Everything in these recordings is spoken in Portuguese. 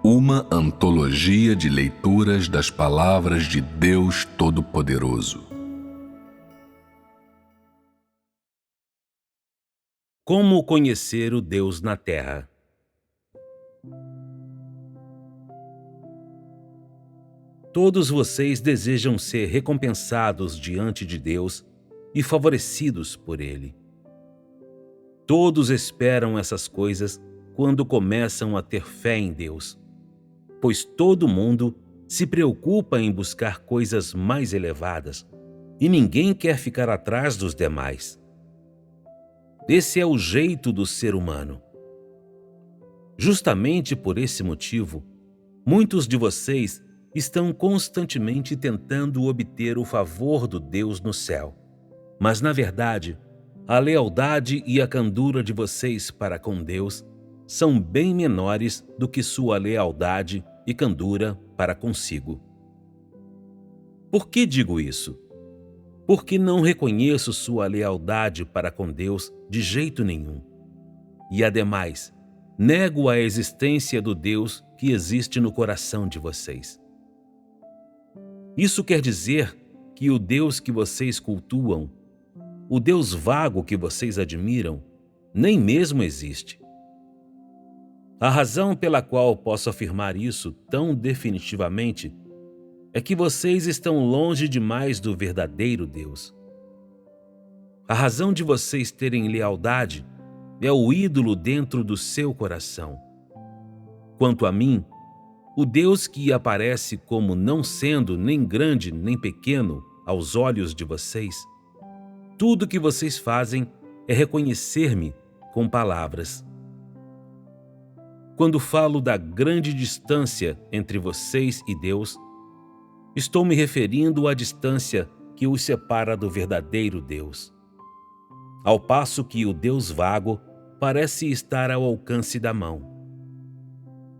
Uma antologia de leituras das palavras de Deus Todo-Poderoso. Como conhecer o Deus na Terra? Todos vocês desejam ser recompensados diante de Deus e favorecidos por Ele. Todos esperam essas coisas quando começam a ter fé em Deus, pois todo mundo se preocupa em buscar coisas mais elevadas e ninguém quer ficar atrás dos demais. Esse é o jeito do ser humano. Justamente por esse motivo, muitos de vocês estão constantemente tentando obter o favor do Deus no céu. Mas, na verdade, a lealdade e a candura de vocês para com Deus são bem menores do que sua lealdade e candura para consigo. Por que digo isso? Porque não reconheço sua lealdade para com Deus de jeito nenhum. E, ademais, nego a existência do Deus que existe no coração de vocês. Isso quer dizer que o Deus que vocês cultuam, o Deus vago que vocês admiram, nem mesmo existe. A razão pela qual posso afirmar isso tão definitivamente é que vocês estão longe demais do verdadeiro Deus. A razão de vocês terem lealdade é o ídolo dentro do seu coração. Quanto a mim, o Deus que aparece como não sendo nem grande nem pequeno aos olhos de vocês, tudo que vocês fazem é reconhecer-me com palavras. Quando falo da grande distância entre vocês e Deus, estou me referindo à distância que os separa do verdadeiro Deus. Ao passo que o Deus vago parece estar ao alcance da mão.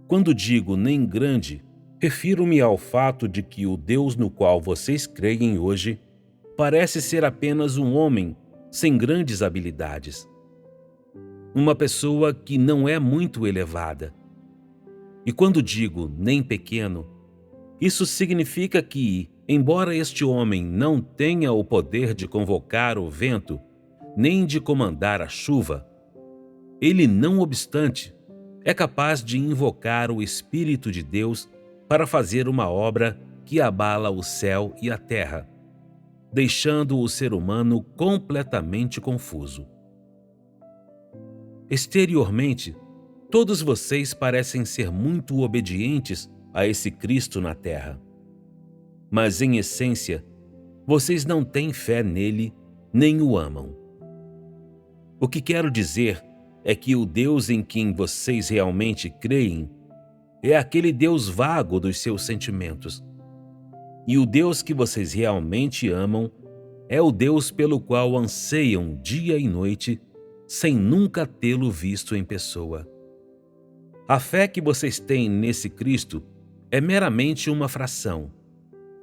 Quando digo nem grande, refiro-me ao fato de que o Deus no qual vocês creem hoje parece ser apenas um homem sem grandes habilidades. Uma pessoa que não é muito elevada. E quando digo nem pequeno, isso significa que, embora este homem não tenha o poder de convocar o vento, nem de comandar a chuva, ele, não obstante, é capaz de invocar o Espírito de Deus para fazer uma obra que abala o céu e a terra, deixando o ser humano completamente confuso. Exteriormente, todos vocês parecem ser muito obedientes a esse Cristo na terra. Mas, em essência, vocês não têm fé nele nem o amam. O que quero dizer é que o Deus em quem vocês realmente creem é aquele Deus vago dos seus sentimentos. E o Deus que vocês realmente amam é o Deus pelo qual anseiam dia e noite, sem nunca tê-lo visto em pessoa. A fé que vocês têm nesse Cristo é meramente uma fração,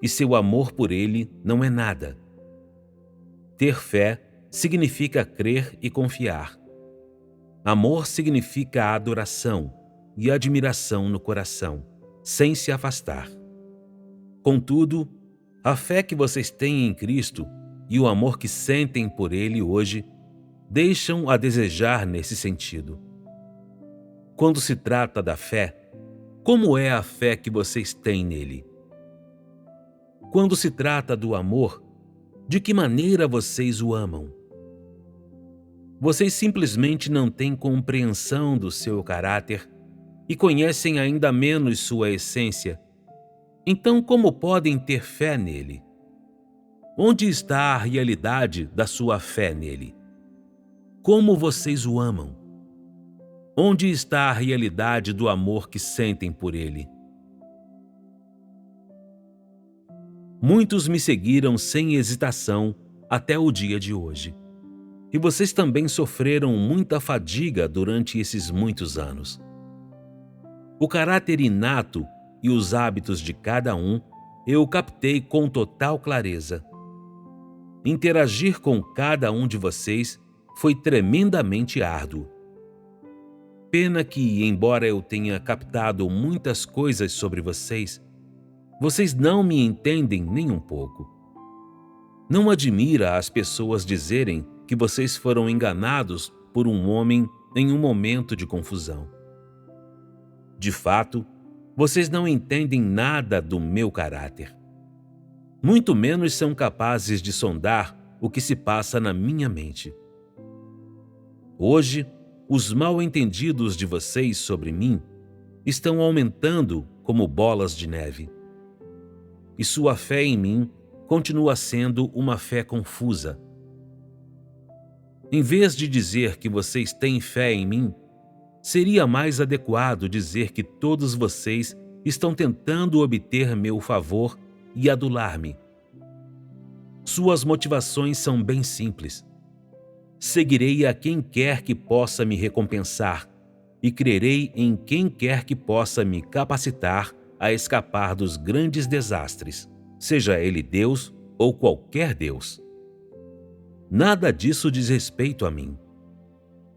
e seu amor por ele não é nada. Ter fé significa crer e confiar. Amor significa adoração e admiração no coração, sem se afastar. Contudo, a fé que vocês têm em Cristo e o amor que sentem por ele hoje deixam a desejar nesse sentido. Quando se trata da fé, como é a fé que vocês têm nele? Quando se trata do amor, de que maneira vocês o amam? Vocês simplesmente não têm compreensão do seu caráter e conhecem ainda menos sua essência. Então, como podem ter fé nele? Onde está a realidade da sua fé nele? Como vocês o amam? Onde está a realidade do amor que sentem por ele? Muitos me seguiram sem hesitação até o dia de hoje. E vocês também sofreram muita fadiga durante esses muitos anos. O caráter inato e os hábitos de cada um eu captei com total clareza. Interagir com cada um de vocês foi tremendamente árduo. Pena que, embora eu tenha captado muitas coisas sobre vocês, vocês não me entendem nem um pouco. Não admira as pessoas dizerem que vocês foram enganados por um homem em um momento de confusão. De fato, vocês não entendem nada do meu caráter. Muito menos são capazes de sondar o que se passa na minha mente. Hoje, os mal-entendidos de vocês sobre mim estão aumentando como bolas de neve. E sua fé em mim continua sendo uma fé confusa. Em vez de dizer que vocês têm fé em mim, seria mais adequado dizer que todos vocês estão tentando obter meu favor e adular-me. Suas motivações são bem simples. Seguirei a quem quer que possa me recompensar e crerei em quem quer que possa me capacitar a escapar dos grandes desastres, seja ele Deus ou qualquer Deus. Nada disso diz respeito a mim.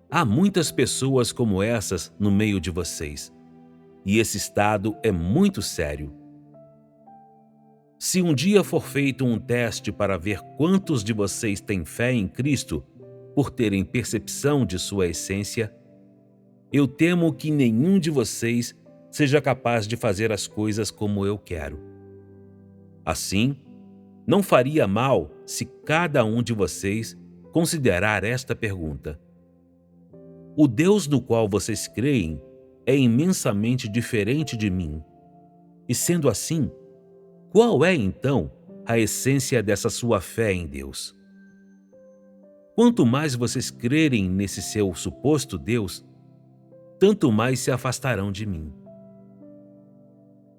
Há muitas pessoas como essas no meio de vocês, e esse estado é muito sério. Se um dia for feito um teste para ver quantos de vocês têm fé em Cristo, por terem percepção de sua essência, eu temo que nenhum de vocês seja capaz de fazer as coisas como eu quero. Assim, não faria mal se cada um de vocês considerar esta pergunta: o Deus no qual vocês creem é imensamente diferente de mim. E sendo assim, qual é então a essência dessa sua fé em Deus? Quanto mais vocês crerem nesse seu suposto Deus, tanto mais se afastarão de mim.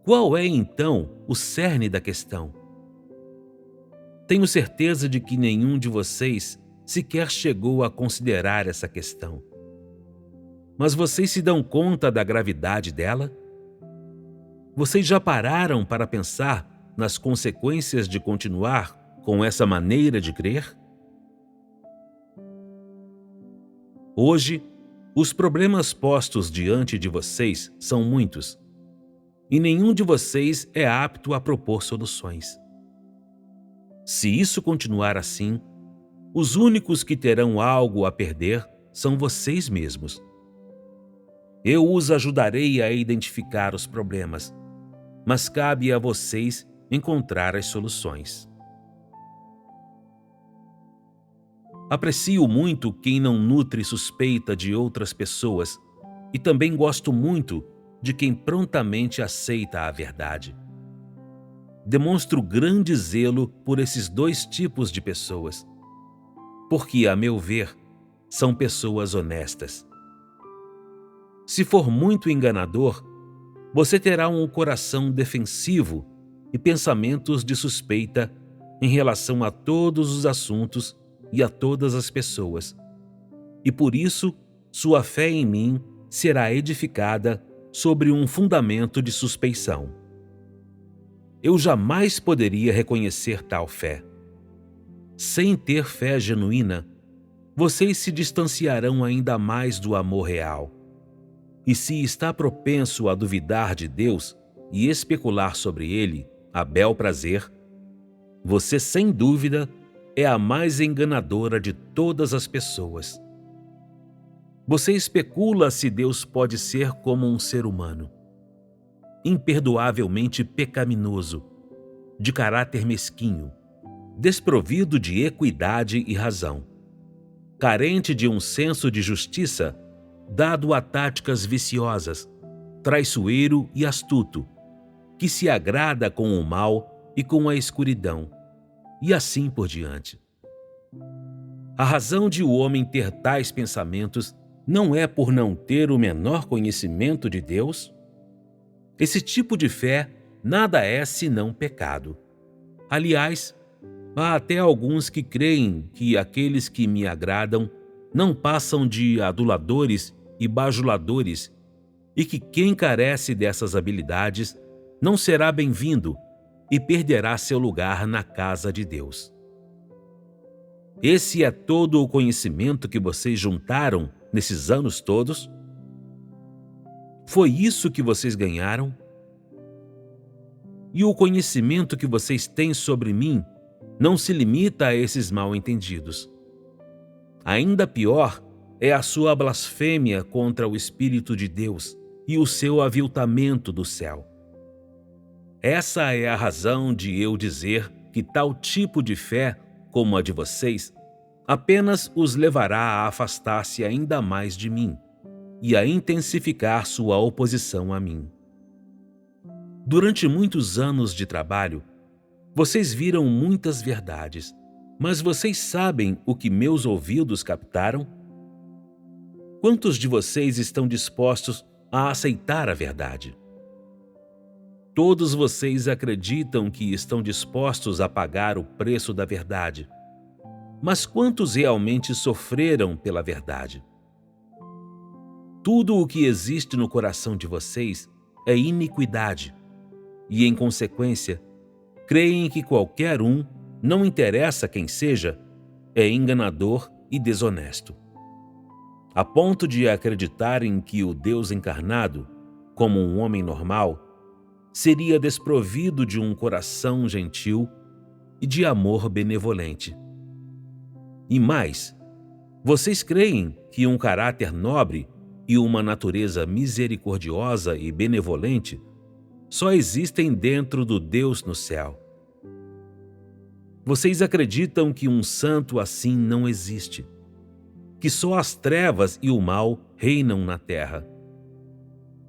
Qual é então o cerne da questão? Tenho certeza de que nenhum de vocês sequer chegou a considerar essa questão. Mas vocês se dão conta da gravidade dela? Vocês já pararam para pensar nas consequências de continuar com essa maneira de crer? Hoje, os problemas postos diante de vocês são muitos, e nenhum de vocês é apto a propor soluções. Se isso continuar assim, os únicos que terão algo a perder são vocês mesmos. Eu os ajudarei a identificar os problemas, mas cabe a vocês encontrar as soluções. Aprecio muito quem não nutre suspeita de outras pessoas e também gosto muito de quem prontamente aceita a verdade. Demonstro grande zelo por esses dois tipos de pessoas, porque, a meu ver, são pessoas honestas. Se for muito enganador, você terá um coração defensivo e pensamentos de suspeita em relação a todos os assuntos e a todas as pessoas, e por isso sua fé em mim será edificada sobre um fundamento de suspeição. Eu jamais poderia reconhecer tal fé. Sem ter fé genuína, vocês se distanciarão ainda mais do amor real. E se está propenso a duvidar de Deus e especular sobre ele a bel prazer, você sem dúvida é a mais enganadora de todas as pessoas. Você especula se Deus pode ser como um ser humano, imperdoavelmente pecaminoso, de caráter mesquinho, desprovido de equidade e razão, carente de um senso de justiça, dado a táticas viciosas, traiçoeiro e astuto, que se agrada com o mal e com a escuridão, e assim por diante. A razão de o homem ter tais pensamentos não é por não ter o menor conhecimento de Deus? Esse tipo de fé nada é senão pecado. Aliás, há até alguns que creem que aqueles que me agradam não passam de aduladores e bajuladores e que quem carece dessas habilidades não será bem-vindo e perderá seu lugar na casa de Deus. Esse é todo o conhecimento que vocês juntaram nesses anos todos? Foi isso que vocês ganharam? E o conhecimento que vocês têm sobre mim não se limita a esses mal-entendidos. Ainda pior é a sua blasfêmia contra o Espírito de Deus e o seu aviltamento do céu. Essa é a razão de eu dizer que tal tipo de fé, como a de vocês, apenas os levará a afastar-se ainda mais de mim e a intensificar sua oposição a mim. Durante muitos anos de trabalho, vocês viram muitas verdades, mas vocês sabem o que meus ouvidos captaram? Quantos de vocês estão dispostos a aceitar a verdade? Todos vocês acreditam que estão dispostos a pagar o preço da verdade. Mas quantos realmente sofreram pela verdade? Tudo o que existe no coração de vocês é iniquidade, e, em consequência, creem que qualquer um, não interessa quem seja, é enganador e desonesto. A ponto de acreditarem que o Deus encarnado, como um homem normal, seria desprovido de um coração gentil e de amor benevolente. E mais, vocês creem que um caráter nobre e uma natureza misericordiosa e benevolente só existem dentro do Deus no céu. Vocês acreditam que um santo assim não existe, que só as trevas e o mal reinam na terra,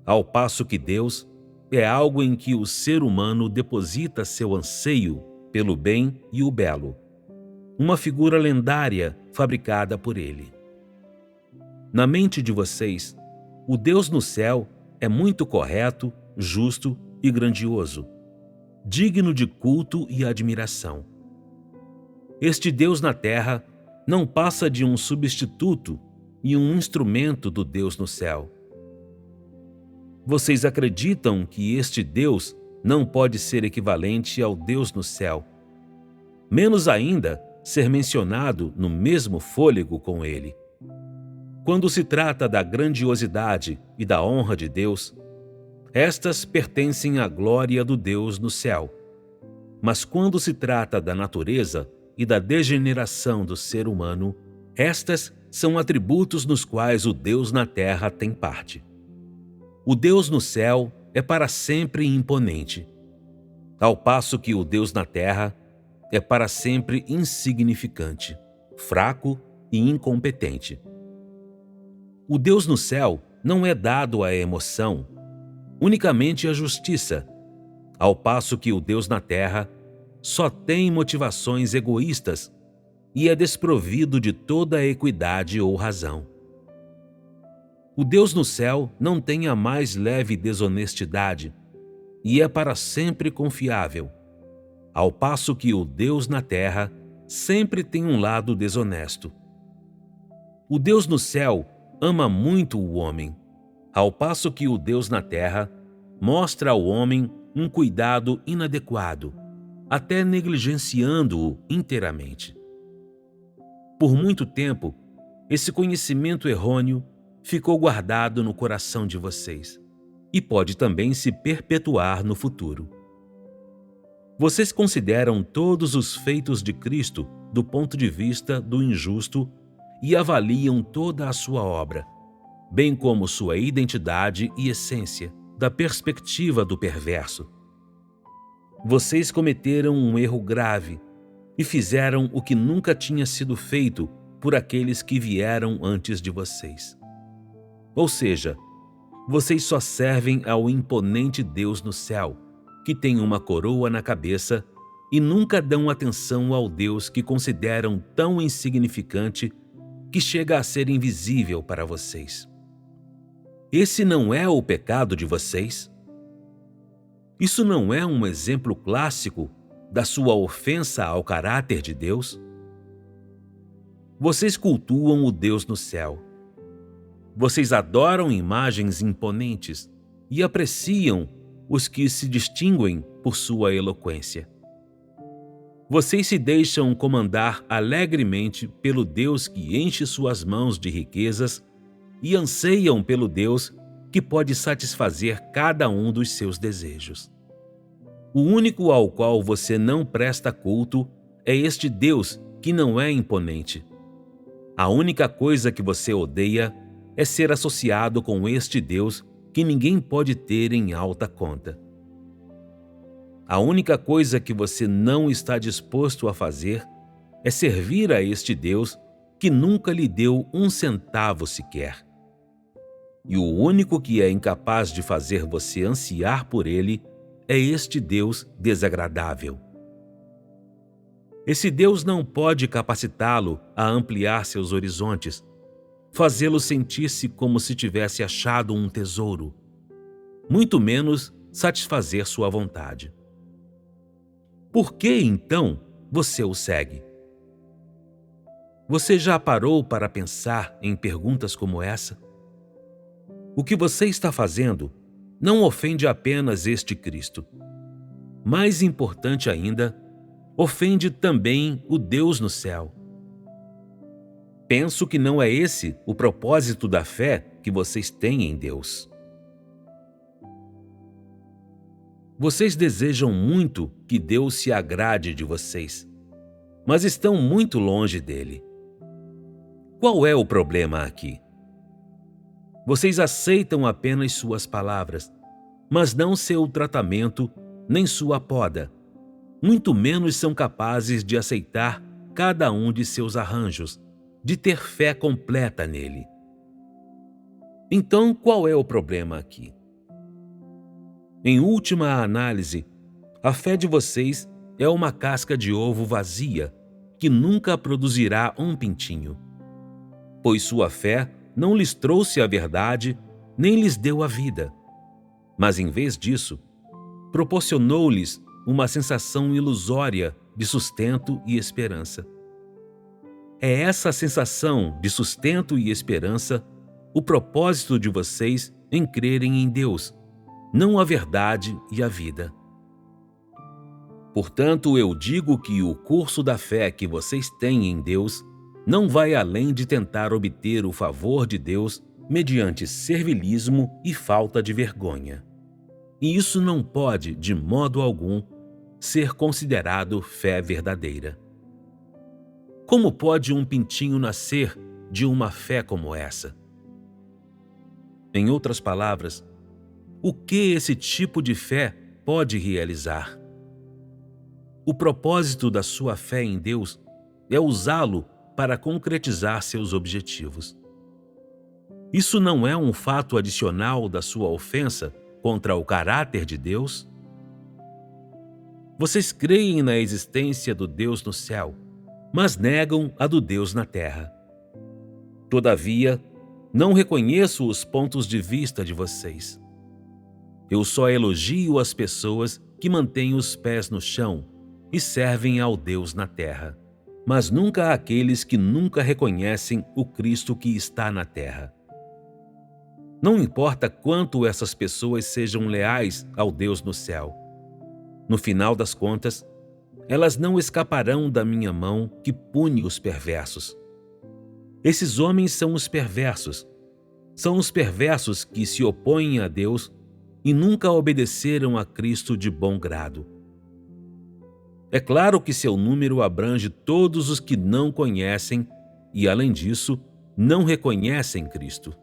ao passo que Deus é algo em que o ser humano deposita seu anseio pelo bem e o belo, uma figura lendária fabricada por ele. Na mente de vocês, o Deus no céu é muito correto, justo e grandioso, digno de culto e admiração. Este Deus na terra não passa de um substituto e um instrumento do Deus no céu. Vocês acreditam que este Deus não pode ser equivalente ao Deus no céu, menos ainda ser mencionado no mesmo fôlego com ele. Quando se trata da grandiosidade e da honra de Deus, estas pertencem à glória do Deus no céu. Mas quando se trata da natureza e da degeneração do ser humano, estas são atributos nos quais o Deus na terra tem parte. O Deus no céu é para sempre imponente, ao passo que o Deus na terra é para sempre insignificante, fraco e incompetente. O Deus no céu não é dado à emoção, unicamente à justiça, ao passo que o Deus na terra só tem motivações egoístas e é desprovido de toda a equidade ou razão. O Deus no céu não tem a mais leve desonestidade e é para sempre confiável, ao passo que o Deus na terra sempre tem um lado desonesto. O Deus no céu ama muito o homem, ao passo que o Deus na terra mostra ao homem um cuidado inadequado, até negligenciando-o inteiramente. Por muito tempo, esse conhecimento errôneo ficou guardado no coração de vocês e pode também se perpetuar no futuro. Vocês consideram todos os feitos de Cristo do ponto de vista do injusto e avaliam toda a sua obra, bem como sua identidade e essência, da perspectiva do perverso. Vocês cometeram um erro grave e fizeram o que nunca tinha sido feito por aqueles que vieram antes de vocês. Ou seja, vocês só servem ao imponente Deus no céu, que tem uma coroa na cabeça, e nunca dão atenção ao Deus que consideram tão insignificante que chega a ser invisível para vocês. Esse não é o pecado de vocês? Isso não é um exemplo clássico da sua ofensa ao caráter de Deus? Vocês cultuam o Deus no céu. Vocês adoram imagens imponentes e apreciam os que se distinguem por sua eloquência. Vocês se deixam comandar alegremente pelo Deus que enche suas mãos de riquezas e anseiam pelo Deus que pode satisfazer cada um dos seus desejos. O único ao qual você não presta culto é este Deus que não é imponente. A única coisa que você odeia é ser associado com este Deus que ninguém pode ter em alta conta. A única coisa que você não está disposto a fazer é servir a este Deus que nunca lhe deu um centavo sequer. E o único que é incapaz de fazer você ansiar por ele é este Deus desagradável. Esse Deus não pode capacitá-lo a ampliar seus horizontes, fazê-lo sentir-se como se tivesse achado um tesouro, muito menos satisfazer sua vontade. Por que, então, você o segue? Você já parou para pensar em perguntas como essa? O que você está fazendo não ofende apenas este Cristo. Mais importante ainda, ofende também o Deus no céu. Penso que não é esse o propósito da fé que vocês têm em Deus. Vocês desejam muito que Deus se agrade de vocês, mas estão muito longe dele. Qual é o problema aqui? Vocês aceitam apenas suas palavras, mas não seu tratamento nem sua poda. Muito menos são capazes de aceitar cada um de seus arranjos, de ter fé completa nele. Então, qual é o problema aqui? Em última análise, a fé de vocês é uma casca de ovo vazia que nunca produzirá um pintinho, pois sua fé não lhes trouxe a verdade nem lhes deu a vida, mas em vez disso, proporcionou-lhes uma sensação ilusória de sustento e esperança. É essa sensação de sustento e esperança o propósito de vocês em crerem em Deus, não a verdade e a vida. Portanto, eu digo que o curso da fé que vocês têm em Deus não vai além de tentar obter o favor de Deus mediante servilismo e falta de vergonha. E isso não pode, de modo algum, ser considerado fé verdadeira. Como pode um pintinho nascer de uma fé como essa? Em outras palavras, o que esse tipo de fé pode realizar? O propósito da sua fé em Deus é usá-lo para concretizar seus objetivos. Isso não é um fato adicional da sua ofensa contra o caráter de Deus? Vocês creem na existência do Deus no céu, mas negam a do Deus na terra. Todavia, não reconheço os pontos de vista de vocês. Eu só elogio as pessoas que mantêm os pés no chão e servem ao Deus na terra, mas nunca àqueles que nunca reconhecem o Cristo que está na terra. Não importa quanto essas pessoas sejam leais ao Deus no céu. No final das contas, elas não escaparão da minha mão que pune os perversos. Esses homens são os perversos. São os perversos que se opõem a Deus e nunca obedeceram a Cristo de bom grado. É claro que seu número abrange todos os que não conhecem e, além disso, não reconhecem Cristo.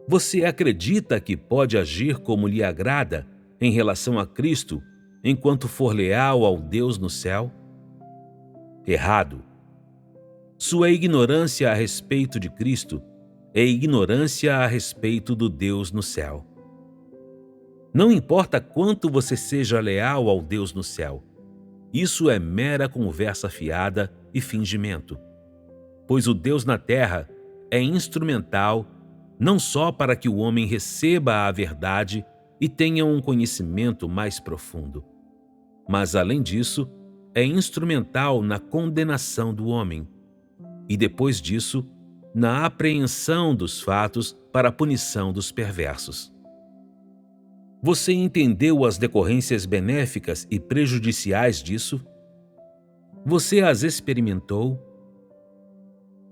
Você acredita que pode agir como lhe agrada em relação a Cristo enquanto for leal ao Deus no céu? Errado. Sua ignorância a respeito de Cristo é ignorância a respeito do Deus no céu. Não importa quanto você seja leal ao Deus no céu, isso é mera conversa fiada e fingimento, pois o Deus na terra é instrumental não só para que o homem receba a verdade e tenha um conhecimento mais profundo, mas, além disso, é instrumental na condenação do homem e, depois disso, na apreensão dos fatos para a punição dos perversos. Você entendeu as decorrências benéficas e prejudiciais disso? Você as experimentou?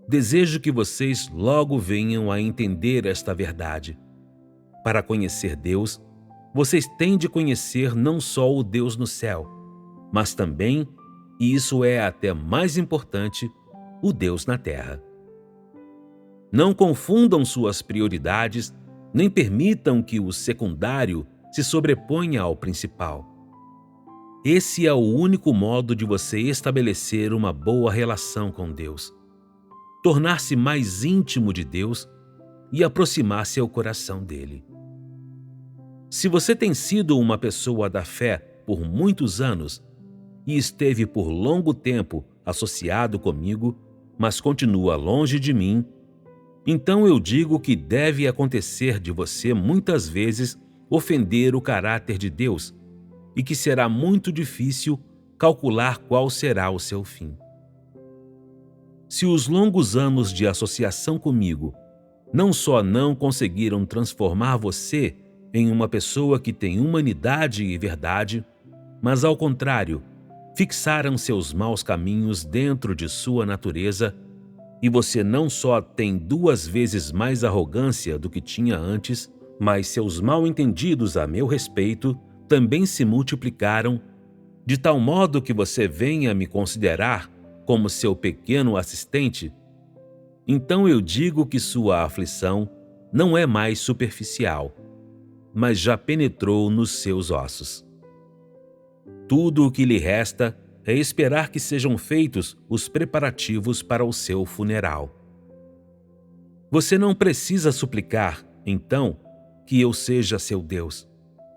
Desejo que vocês logo venham a entender esta verdade, Para conhecer Deus, vocês têm de conhecer não só o Deus no céu, mas também, e isso é até mais importante, o Deus na terra. Não confundam suas prioridades, nem permitam que o secundário se sobreponha ao principal. Esse é o único modo de você estabelecer uma boa relação com Deus, tornar-se mais íntimo de Deus e aproximar-se ao coração dele. Se você tem sido uma pessoa da fé por muitos anos e esteve por longo tempo associado comigo, mas continua longe de mim, então eu digo que deve acontecer de você muitas vezes ofender o caráter de Deus e que será muito difícil calcular qual será o seu fim. Se os longos anos de associação comigo não só não conseguiram transformar você em uma pessoa que tem humanidade e verdade, mas ao contrário, fixaram seus maus caminhos dentro de sua natureza, e você não só tem 2 vezes mais arrogância do que tinha antes, mas seus mal-entendidos a meu respeito também se multiplicaram, de tal modo que você venha me considerar como seu pequeno assistente, então eu digo que sua aflição não é mais superficial, mas já penetrou nos seus ossos. Tudo o que lhe resta é esperar que sejam feitos os preparativos para o seu funeral. Você não precisa suplicar, então, que eu seja seu Deus,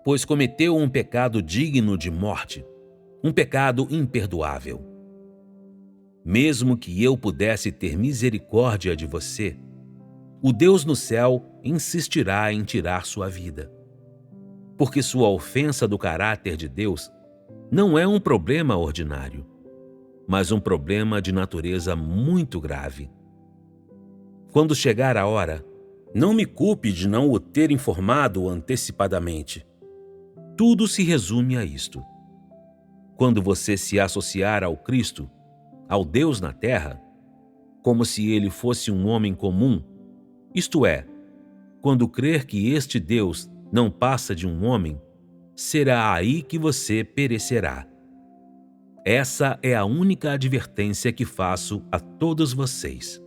pois cometeu um pecado digno de morte, um pecado imperdoável. Mesmo que eu pudesse ter misericórdia de você, o Deus no céu insistirá em tirar sua vida, porque sua ofensa do caráter de Deus não é um problema ordinário, mas um problema de natureza muito grave. Quando chegar a hora, não me culpe de não o ter informado antecipadamente. Tudo se resume a isto. Quando você se associar ao Cristo, ao Deus na terra, como se ele fosse um homem comum, isto é, quando crer que este Deus não passa de um homem, será aí que você perecerá. Essa é a única advertência que faço a todos vocês.